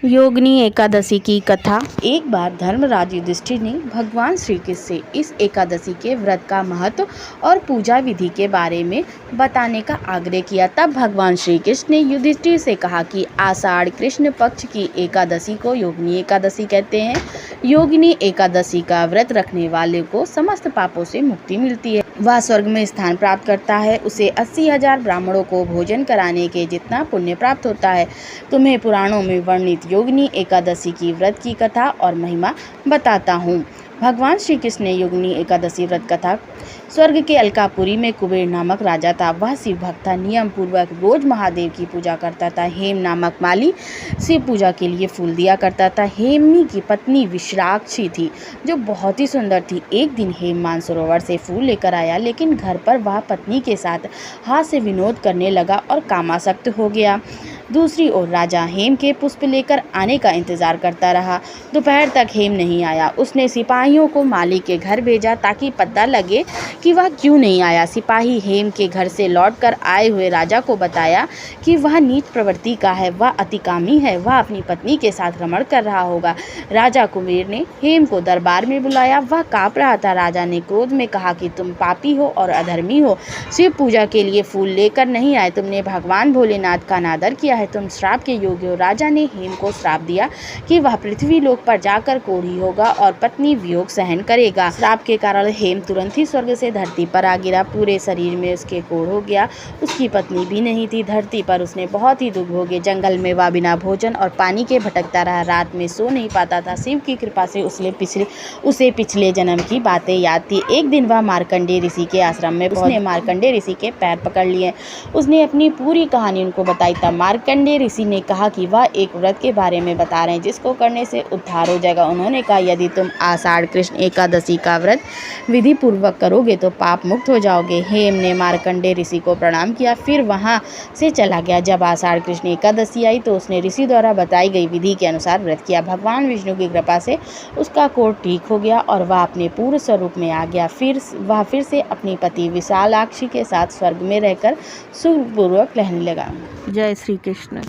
योगिनी एकादशी की कथा। एक बार धर्मराज युधिष्ठिर ने भगवान श्री कृष्ण से इस एकादशी के व्रत का महत्व और पूजा विधि के बारे में बताने का आग्रह किया। तब भगवान श्री कृष्ण ने युधिष्ठिर से कहा कि आषाढ़ कृष्ण पक्ष की एकादशी को योगिनी एकादशी कहते हैं। योगिनी एकादशी का व्रत रखने वाले को समस्त पापों से मुक्ति मिलती है, वह स्वर्ग में स्थान प्राप्त करता है, उसे 80,000 ब्राह्मणों को भोजन कराने के जितना पुण्य प्राप्त होता है। तुम्हें पुराणों में वर्णित योगिनी एकादशी की व्रत की कथा और महिमा बताता हूँ। भगवान श्री कृष्ण ने योगिनी एकादशी व्रत कथा। स्वर्ग के अलकापुरी में कुबेर नामक राजा था। वह शिव भक्त था, नियम पूर्वक रोज महादेव की पूजा करता था। हेम नामक माली शिव पूजा के लिए फूल दिया करता था। हेमनी की पत्नी विशाखाक्षी थी, जो बहुत ही सुंदर थी। एक दिन हेम मानसरोवर से फूल लेकर आया, लेकिन घर पर वह पत्नी के साथ हाथ से विनोद करने लगा और कामासक्त हो गया। दूसरी ओर राजा हेम के पुष्प लेकर आने का इंतजार करता रहा। दोपहर तक हेम नहीं आया। उसने सिपाहियों को माली के घर भेजा ताकि पता लगे कि वह क्यों नहीं आया। सिपाही हेम के घर से लौटकर आए हुए राजा को बताया कि वह नीच प्रवृत्ति का है, वह अतिकामी है, वह अपनी पत्नी के साथ रमण कर रहा होगा। राजा कुबेर ने हेम को दरबार में बुलाया। वह काँप रहा था। राजा ने क्रोध में कहा कि तुम पापी हो और अधर्मी हो, शिव पूजा के लिए फूल लेकर नहीं आए, तुमने भगवान भोलेनाथ का अनादर किया है, तुम श्राप के योग्य हो। राजा ने हेम को श्राप दिया कि वह पृथ्वी लोक पर जाकर कोढ़ी होगा और पत्नी वियोग सहन करेगा। श्राप के कारण हेम तुरंत ही स्वर्ग से धरती पर आ गिरा। पूरे शरीर में उसके कोढ़ हो गया। उसकी पत्नी भी नहीं थी। धरती पर उसने बहुत ही दुख भोगे। जंगल में वह बिना भोजन और पानी के भटकता रहा। रात में सो नहीं पाता था। शिव की कृपा से उसे पिछले जन्म की बातें याद थी। एक दिन वह मार्कंडेय ऋषि के आश्रम में उसने मार्कंडेय ऋषि के पैर पकड़ लिए। उसने अपनी पूरी कहानी उनको बताई। तब मार्कंडेय ऋषि ने कहा कि वह एक व्रत के बारे में बता रहे हैं जिसको करने से उद्धार हो जाएगा। उन्होंने कहा, यदि तुम आषाढ़ कृष्ण एकादशी का व्रत विधि पूर्वक करोगे तो पाप मुक्त हो जाओगे। हेम ने मार्कंडेय ऋषि को प्रणाम किया, फिर वहां से चला गया। जब आषाढ़ कृष्ण एकादशी आई तो उसने ऋषि द्वारा बताई गई विधि के अनुसार व्रत किया। भगवान विष्णु की कृपा से उसका कोढ़ ठीक हो गया और वह अपने पूर्ण स्वरूप में आ गया। वह फिर से अपनी पति विशालाक्षी के साथ स्वर्ग में रहकर सुखपूर्वक रहने लगा। जय श्री कृष्ण।